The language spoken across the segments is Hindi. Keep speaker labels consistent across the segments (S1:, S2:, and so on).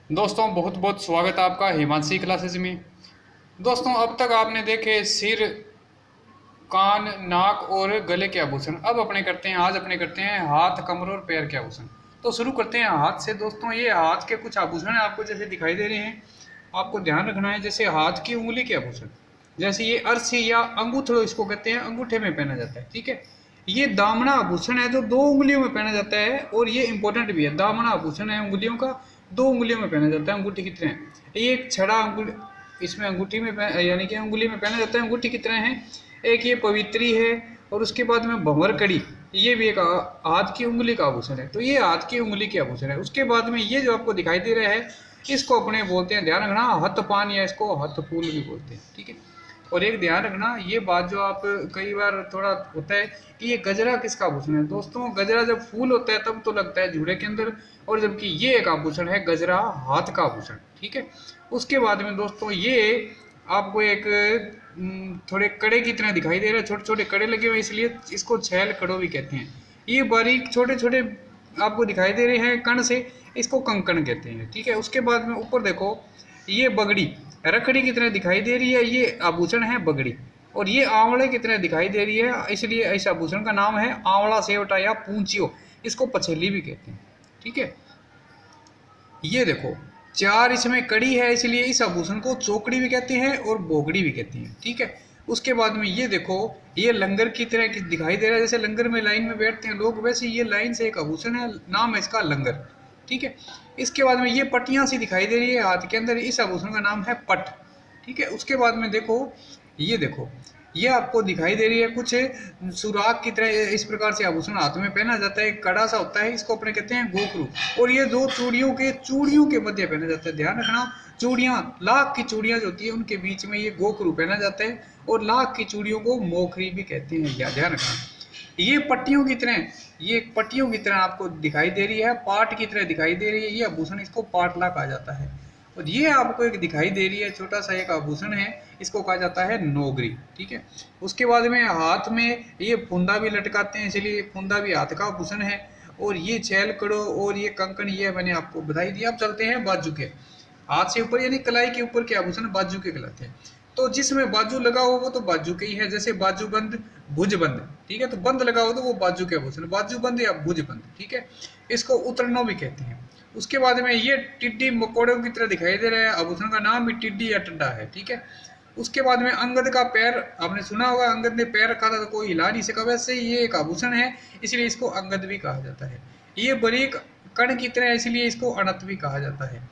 S1: दोस्तों बहुत बहुत स्वागत है आपका हिमांशी क्लासेस में। दोस्तों अब तक आपने देखे सिर, कान, नाक और गले के आभूषण। अब आज अपने करते हैं हाथ, कमर और पैर के आभूषण। तो शुरू करते हैं हाथ से। दोस्तों ये हाथ के कुछ आभूषण है आपको जैसे दिखाई दे रहे हैं। आपको ध्यान रखना है जैसे हाथ की उंगली के आभूषण, जैसे ये अरसी या अंगूठो इसको कहते हैं, अंगूठे में पहना जाता है। ठीक है, ये दामना आभूषण है जो दो उंगलियों में पहना जाता है और ये इंपॉर्टेंट भी है। दामना आभूषण है उंगलियों का, दो उंगलियों में पहना जाता है अंगूठी की तरह। ये एक छड़ा अंगुली इसमें अंगूठी में यानी कि उंगली में पहना जाता है अंगूठी की तरह है। एक ये पवित्री है और उसके बाद में भंवर कड़ी, ये भी एक हाथ की उंगली का आभूषण है। तो ये हाथ की उंगली की आभूषण है। उसके बाद में ये जो आपको दिखाई दे रहा है इसको अपने बोलते हैं, ध्यान रखना, हथ पान या इसको हथ फूल भी बोलते हैं। ठीक है, और एक ध्यान रखना ये बात जो आप कई बार थोड़ा होता है कि ये गजरा किसका आभूषण है। दोस्तों गजरा जब फूल होता है तब तो लगता है जूड़े के अंदर, और जबकि ये एक आभूषण है गजरा हाथ का आभूषण। ठीक है, उसके बाद में दोस्तों ये आपको एक थोड़े कड़े की तरह दिखाई दे रहा है, छोटे छोटे कड़े लगे हुए इसलिए इसको छैल कड़ो भी कहते हैं। ये बारीक छोटे छोटे आपको दिखाई दे रहे हैं कण से, इसको कंकण कहते हैं। ठीक है, उसके बाद में ऊपर देखो ये बगड़ी रखड़ी की तरह दिखाई दे रही है, ये आभूषण है बगड़ी। और ये आंवले की तरह दिखाई दे रही है, इसलिए इस आभूषण का नाम है आंवला सेवटा या पूंचियो, इसको पछेली भी कहते हैं। ठीक है, ये देखो चार इसमें कड़ी है इसलिए इस आभूषण को चौकड़ी भी कहते हैं और बोगड़ी भी कहते हैं। ठीक है, उसके बाद में ये देखो ये लंगर की तरह दिखाई दे रहा है, जैसे लंगर में लाइन में बैठते हैं लोग, वैसे ये लाइन से एक आभूषण है, नाम है इसका लंगर। ठीक है, इसके बाद में ये पट्टियां सी दिखाई दे रही है हाथ के अंदर, इस आभूषण का नाम है पट। ठीक है, उसके बाद में देखो ये देखो ये आपको दिखाई दे रही है कुछ सुराग की तरह, इस प्रकार से आभूषण हाथ में पहना जाता है, कड़ा सा होता है, इसको अपने कहते हैं गोखरू। और ये दो चूड़ियों के मध्य पहना जाता है। ध्यान रखना, चूड़ियां, लाख की चूड़ियां जो होती है उनके बीच में ये गोखरू पहना जाता है, और लाख की चूड़ियों को मोखरी भी कहते हैं, या ध्यान रखना। ये पट्टियों की तरह, ये पट्टियों की तरह आपको दिखाई दे रही है, पाट की तरह दिखाई दे रही है, ये आभूषण इसको पाटला कहा जाता है। और ये आपको एक दिखाई दे रही है छोटा सा एक आभूषण है, इसको कहा जाता है नौगरी। ठीक है, उसके बाद में हाथ में ये फुंदा भी लटकाते हैं, इसलिए फुंदा भी हाथ का आभूषण है। और ये छैल कड़ो और ये कंकण ये मैंने आपको बताई दिया। अब चलते हैं बाजू के, हाथ से ऊपर यानी कलाई के ऊपर के आभूषण बाजू के कहलाते हैं। तो जिसमें बाजू लगा हो वो तो बाजू के ही है, जैसे बाजू बंद, भुज बंद। ठीक है, तो बंद लगा हो तो वो बाजू के आभूषण, बाजू बंद या भुज बंद। ठीक है, इसको उतरनो भी कहते हैं। उसके बाद में ये टिड्डी मकोड़ों की तरह दिखाई दे रहा है, आभूषण का नाम भी टिड्डी या टड्डा है। ठीक है, उसके बाद में अंगद का पैर, आपने सुना होगा अंगद ने पैर रखा था तो कोई हिला नहीं सका, वैसे ये एक आभूषण है इसलिए इसको अंगद भी कहा जाता है। ये बारीक कण की तरह इसलिए इसको अणत भी कहा जाता है।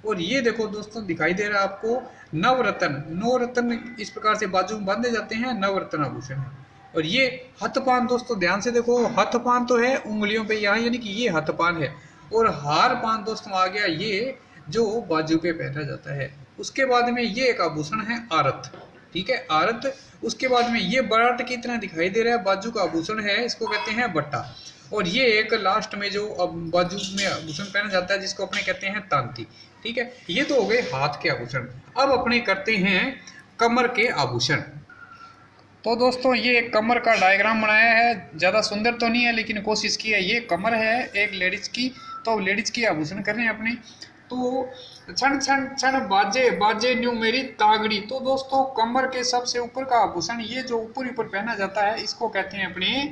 S1: और ये देखो दोस्तों दिखाई दे रहा है आपको नवरत्न, नवरत्न इस प्रकार से बाजू में बांधे जाते हैं, नवरत्न आभूषण है। और ये हथपान, दोस्तों ध्यान से देखो, हथपान तो है उंगलियों पे यहाँ, यानी कि ये हथपान है। और हार पान दोस्तों आ गया ये जो बाजू पे पहना जाता है। उसके बाद में ये एक आभूषण है आरत। ठीक है, आरत। उसके बाद में ये बराट की तरह दिखाई दे रहा है, बाजू का आभूषण है, इसको कहते हैं बट्टा। और ये एक लास्ट में जो बाजू में आभूषण पहना जाता है जिसको अपने कहते हैं तांती। ठीक है, ये तो हो गए हाथ के आभूषण। अब अपने करते हैं कमर के आभूषण। तो दोस्तों ये एक कमर का डायग्राम बनाया है, ज़्यादा सुंदर तो नहीं है लेकिन कोशिश की है। ये कमर है एक लेडीज की, तो लेडीज की आभूषण कर रहे हैं अपने। तो क्षण क्षण क्षण बाजे बाजे न्यू मेरी तागड़ी। तो दोस्तों कमर के सबसे ऊपर का आभूषण, ये जो ऊपर ऊपर पहना जाता है इसको कहते हैं अपने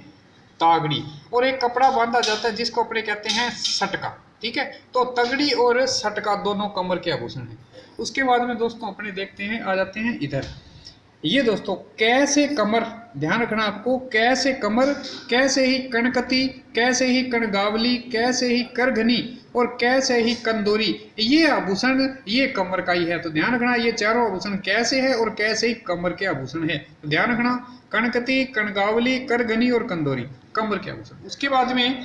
S1: तागड़ी। और एक कपड़ा बांधा जाता है जिसको अपने कहते हैं सटका। ठीक है, तो तगड़ी और सटका दोनों कमर के आभूषण हैं। उसके बाद में दोस्तों अपने देखते हैं, आ जाते हैं इधर। ये दोस्तों कैसे कमर, ध्यान रखना आपको, कैसे कमर, कैसे ही कणकती, कैसे ही कणगावली, कैसे ही करघनी और कैसे ही कंदोरी, ये आभूषण ये कमर का ही है। तो ध्यान रखना ये चारों आभूषण कैसे है और कैसे ही कमर के आभूषण है। तो ध्यान रखना कणकती, कणगावली, करघनी और कंदोरी कमर के आभूषण। उसके बाद में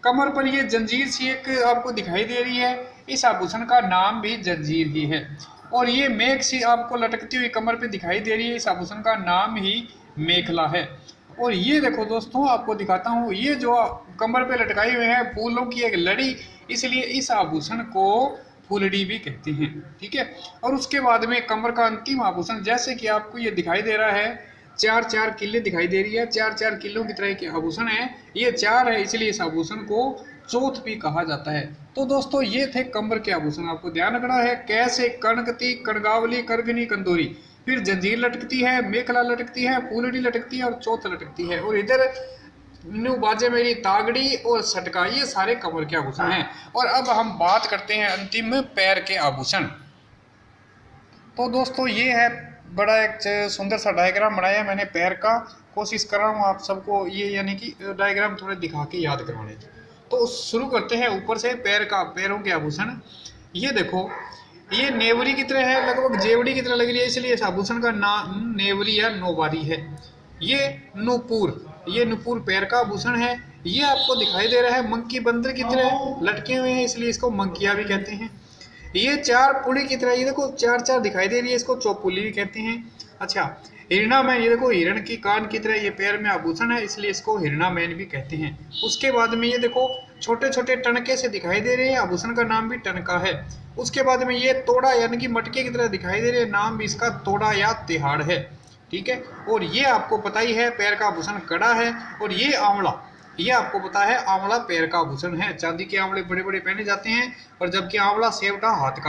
S1: कमर पर ये जंजीर सी एक आपको दिखाई दे रही है, इस आभूषण का नाम भी जंजीर ही है। और ये मेघ सी आपको लटकती हुई कमर पे दिखाई दे रही है, इस आभूषण का नाम ही मेखला है। और ये देखो दोस्तों आपको दिखाता हूँ, ये जो कमर पे लटकाई हुए हैं फूलों की एक लड़ी, इसलिए इस आभूषण को फूलड़ी भी कहते हैं। ठीक है, और उसके बाद में कमर का अंतिम आभूषण, जैसे कि आपको ये दिखाई दे रहा है, चार चार किले दिखाई दे रही है, चार चार किलों की तरह के आभूषण है, ये चार है इसलिए इस आभूषण को चौथ भी कहा जाता है। तो दोस्तों ये थे कमर के आभूषण। आपको ध्यान रखना है कैसे कणकती, कणगावली, करगनी, कंदोरी, फिर जंजीर लटकती है, मेखला लटकती है, फूलड़ी लटकती है और चौथ लटकती है। और इधर न्यू बाजे मेरी तागड़ी और सटका, ये सारे कमर के आभूषण हैं। और अब हम बात करते हैं अंतिम पैर के आभूषण। तो दोस्तों ये है बड़ा एक सुंदर सा डायग्राम बनाया मैंने पैर का। कोशिश कर रहा हूँ आप सबको ये यानी कि डायग्राम थोड़े दिखा के याद करवाने। तो शुरू करते हैं ऊपर से पैरों के आभूषण। ये देखो, ये नेवरी की तरह है, लगभग जेवड़ी की तरह लग रही है, इसलिए इस आभूषण का नाम नेवरी या नौबारी है। ये नुपुर पैर का आभूषण है। ये आपको दिखाई दे रहा है मंकी बंदर की तरह लटके हुए हैं, इसलिए इसको मंकिया भी कहते हैं। ये चार पुली की तरह, ये देखो चार चार दिखाई दे रही है, इसको चौपुली भी कहते हैं। अच्छा, हिरणा मैन, ये देखो हिरण की कान की तरह ये पैर में आभूषण है, इसलिए इसको हिरणा मैन भी कहते हैं। उसके बाद में ये देखो छोटे छोटे टणके से दिखाई दे रहे हैं, आभूषण का नाम भी टणका है। उसके बाद में ये तोड़ा यानी कि मटके की तरह दिखाई दे रहे हैं, नाम भी इसका तोड़ा या तिहाड़ है। ठीक है, और ये आपको पता ही है पैर का आभूषण कड़ा है। और ये आंवला, ये आपको पता है आंवला पैर का आभूषण है। चांदी के आंवले बड़े बड़े पहने जाते हैं, और जबकि आंवला सेवटा हाथ का